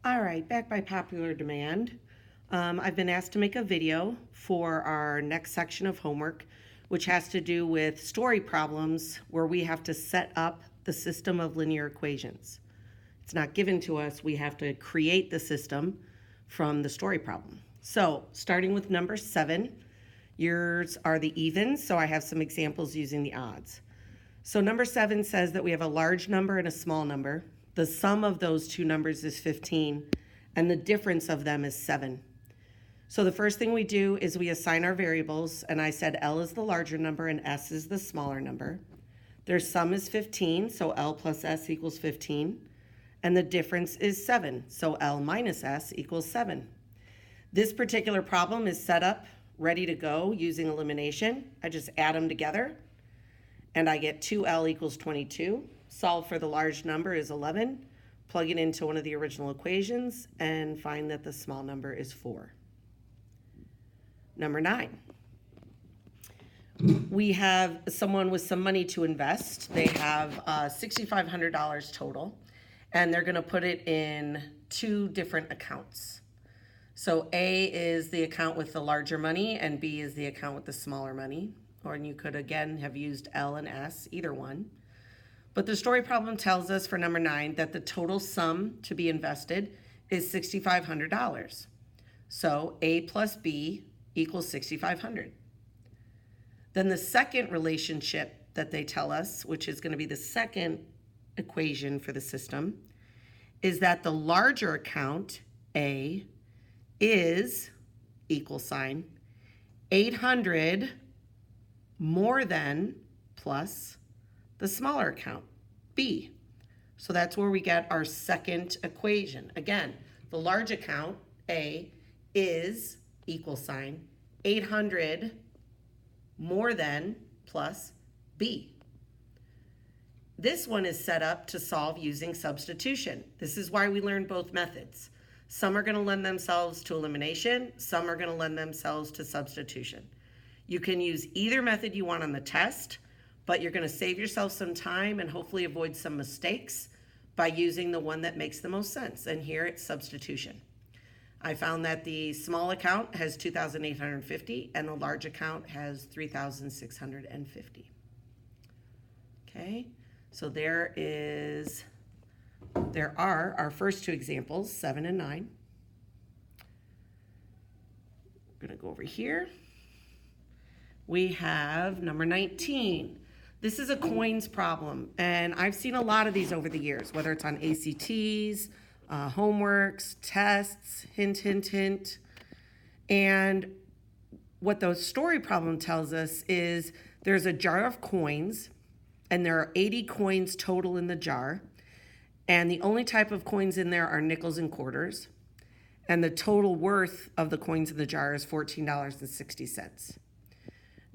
All right, back by popular demand. I've been asked to make a video for our next section of homework, which has to do with story problems where we have to set up the system of linear equations. It's not given to us, we have to create the system from the story problem. So, starting with number 7, yours are the evens, so I have some examples using the odds. So number 7 says that we have a large number and a small number. The sum of those two numbers is 15, and the difference of them is 7. So the first thing we do is we assign our variables, and I said L is the larger number and S is the smaller number. Their sum is 15, so L plus S equals 15, and the difference is 7, so L minus S equals 7. This particular problem is set up, ready to go using elimination. I just add them together, and I get 2L equals 22. Solve for the large number is 11. Plug it into one of the original equations and find that the small number is 4. Number 9. We have someone with some money to invest. They have $6,500 total, and they're going to put it in 2 different accounts. So A is the account with the larger money, and B is the account with the smaller money. Or you could again have used L and S, either one. But the story problem tells us for number 9 that the total sum to be invested is $6,500. So A plus B equals 6,500. Then the second relationship that they tell us, which is going to be the second equation for the system, is that the larger account, A, is equal sign 800 more than plus the smaller account, B. So that's where we get our second equation. Again, the large account, A, is equal sign 800 more than plus B. This one is set up to solve using substitution. This is why we learn both methods. Some are going to lend themselves to elimination, some are going to lend themselves to substitution. You can use either method you want on the test, but you're going to save yourself some time and hopefully avoid some mistakes by using the one that makes the most sense. And here it's substitution. I found that the small account has $2,850 and the large account has $3,650. Okay, so there are our first 2 examples, 7 and 9. We're going to go over here. We have number 19. This is a coins problem, and I've seen a lot of these over the years, whether it's on ACTs, homeworks, tests, hint, hint, hint. And what the story problem tells us is there's a jar of coins, and there are 80 coins total in the jar, and the only type of coins in there are nickels and quarters, and the total worth of the coins in the jar is $14.60.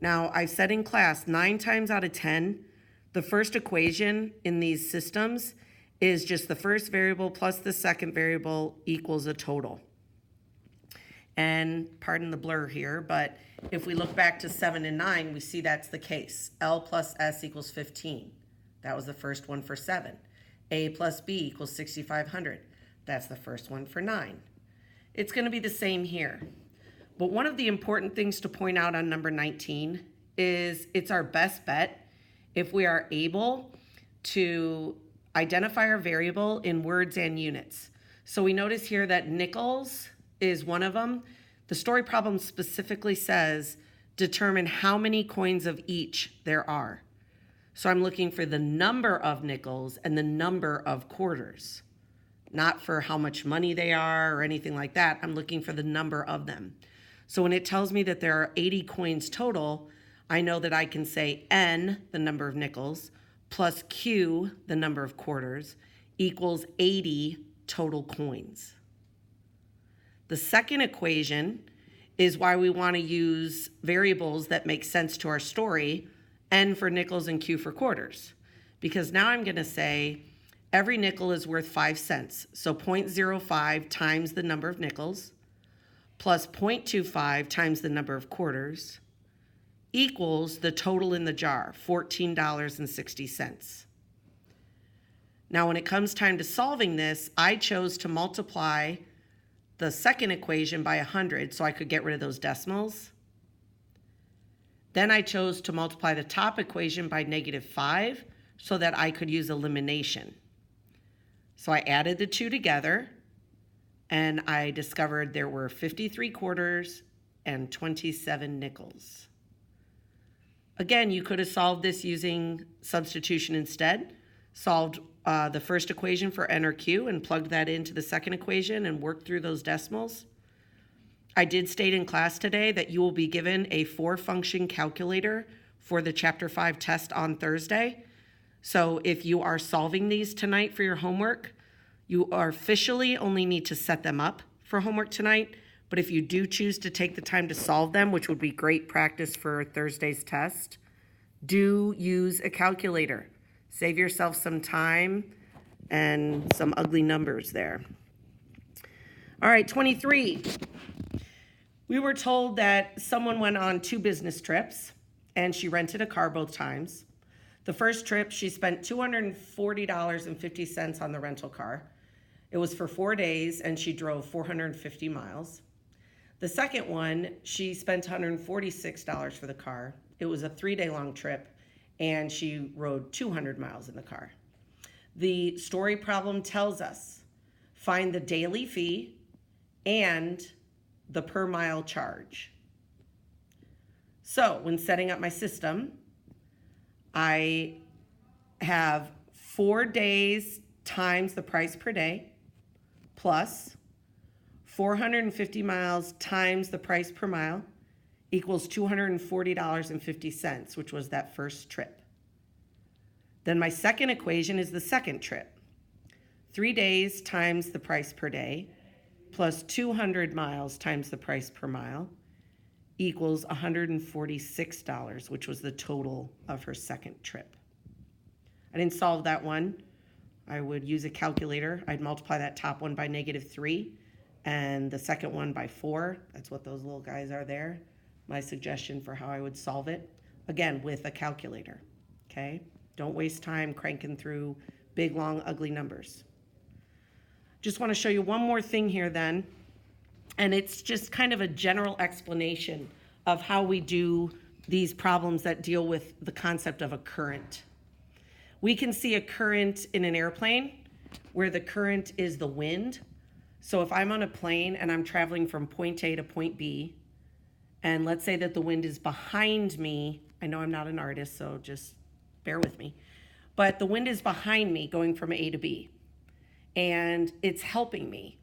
Now, I've said in class 9 times out of 10, the first equation in these systems is just the first variable plus the second variable equals a total. And pardon the blur here, but if we look back to 7 and 9, we see that's the case. L plus S equals 15. That was the first one for 7. A plus B equals 6,500. That's the first one for 9. It's going to be the same here. But one of the important things to point out on number 19 is it's our best bet if we are able to identify our variable in words and units. So we notice here that nickels is one of them. The story problem specifically says determine how many coins of each there are. So I'm looking for the number of nickels and the number of quarters, not for how much money they are or anything like that. I'm looking for the number of them. So when it tells me that there are 80 coins total, I know that I can say N, the number of nickels, plus Q, the number of quarters, equals 80 total coins. The second equation is why we want to use variables that make sense to our story, N for nickels and Q for quarters. Because now I'm going to say every nickel is worth 5 cents. So 0.05 times the number of nickels plus 0.25 times the number of quarters equals the total in the jar, $14.60. Now, when it comes time to solving this, I chose to multiply the second equation by 100 so I could get rid of those decimals. Then I chose to multiply the top equation by -5 so that I could use elimination. So I added the two together, and I discovered there were 53 quarters and 27 nickels. Again, you could have solved this using substitution instead. Solved the first equation for N or Q and plugged that into the second equation and worked through those decimals. I did state in class today that you will be given a 4-function calculator for the Chapter 5 test on Thursday. So if you are solving these tonight for your homework, you officially only need to set them up for homework tonight. But if you do choose to take the time to solve them, which would be great practice for Thursday's test, do use a calculator. Save yourself some time and some ugly numbers there. All right, 23. We were told that someone went on 2 business trips and she rented a car both times. The first trip, she spent $240.50 on the rental car. It was for 4 days and she drove 450 miles. The second one, she spent $146 for the car. It was a 3-day long trip and she rode 200 miles in the car. The story problem tells us, find the daily fee and the per mile charge. So when setting up my system, I have 4 days times the price per day plus 450 miles times the price per mile equals $240.50, which was that first trip. Then my second equation is the second trip. 3 days times the price per day plus 200 miles times the price per mile equals $146, which was the total of her second trip. I didn't solve that one. I would use a calculator. I'd multiply that top one by -3 and the second one by 4. That's what those little guys are there. My suggestion for how I would solve it, again, with a calculator, okay? Don't waste time cranking through big, long, ugly numbers. Just want to show you one more thing here then, and it's just kind of a general explanation of how we do these problems that deal with the concept of a current. We can see a current in an airplane where the current is the wind. So if I'm on a plane and I'm traveling from point A to point B, and let's say that the wind is behind me, I know I'm not an artist, so just bear with me, but the wind is behind me going from A to B, and it's helping me.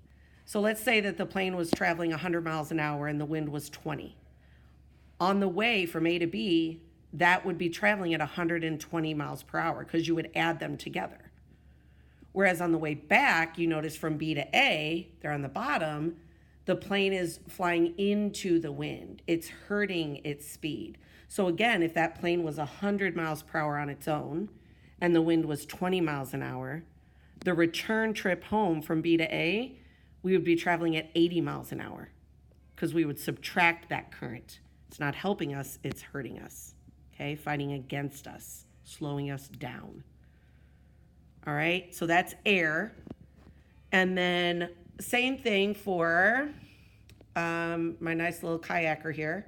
So let's say that the plane was traveling 100 miles an hour and the wind was 20. On the way from A to B, that would be traveling at 120 miles per hour because you would add them together. Whereas on the way back, you notice from B to A, they're on the bottom, the plane is flying into the wind. It's hurting its speed. So again, if that plane was 100 miles per hour on its own and the wind was 20 miles an hour, the return trip home from B to A, we would be traveling at 80 miles an hour because we would subtract that current. It's not helping us, it's hurting us, okay? Fighting against us, slowing us down. All right, so that's air. And then same thing for my nice little kayaker here.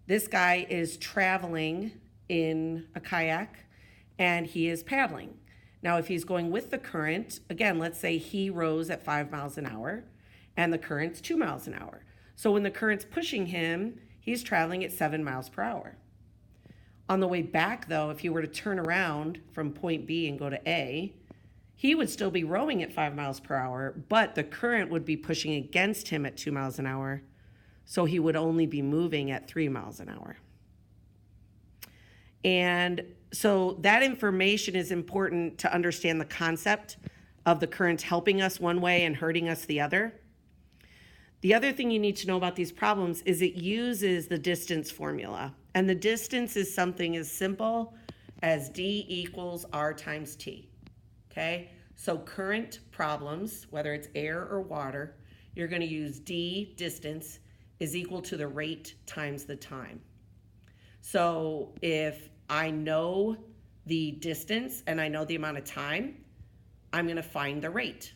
This guy is traveling in a kayak and he is paddling. Now, if he's going with the current, again, let's say he rows at 5 miles an hour and the current's 2 miles an hour. So when the current's pushing him, he's traveling at 7 miles per hour. On the way back, though, if he were to turn around from point B and go to A, he would still be rowing at 5 miles per hour, but the current would be pushing against him at 2 miles an hour, so he would only be moving at 3 miles an hour. And so that information is important to understand the concept of the current helping us one way and hurting us the other. The other thing you need to know about these problems is it uses the distance formula. And the distance is something as simple as D equals R times T. Okay, so current problems, whether it's air or water, you're going to use D, distance, is equal to the rate times the time. So if I know the distance and I know the amount of time, I'm going to find the rate.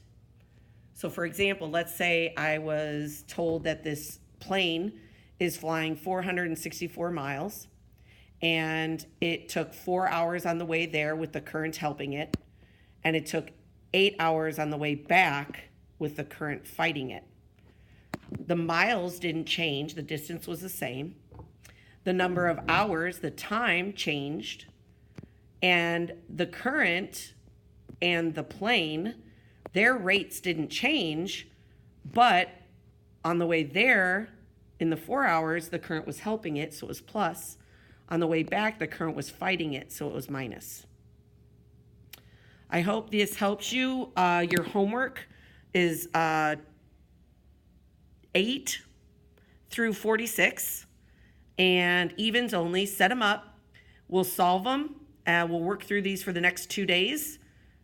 So for example, let's say I was told that this plane is flying 464 miles and it took 4 hours on the way there with the current helping it, and it took 8 hours on the way back with the current fighting it. The miles didn't change, the distance was the same. The number of hours, the time changed, and the current and the plane, their rates didn't change, but on the way there, in the 4 hours, the current was helping it, so it was plus. On the way back, the current was fighting it, so it was minus. I hope this helps you. Your homework is 8 through 46, and evens only. Set them up. We'll solve them, and we'll work through these for the next 2 days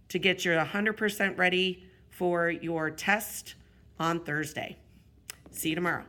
to get you 100% ready for your test on Thursday. See you tomorrow.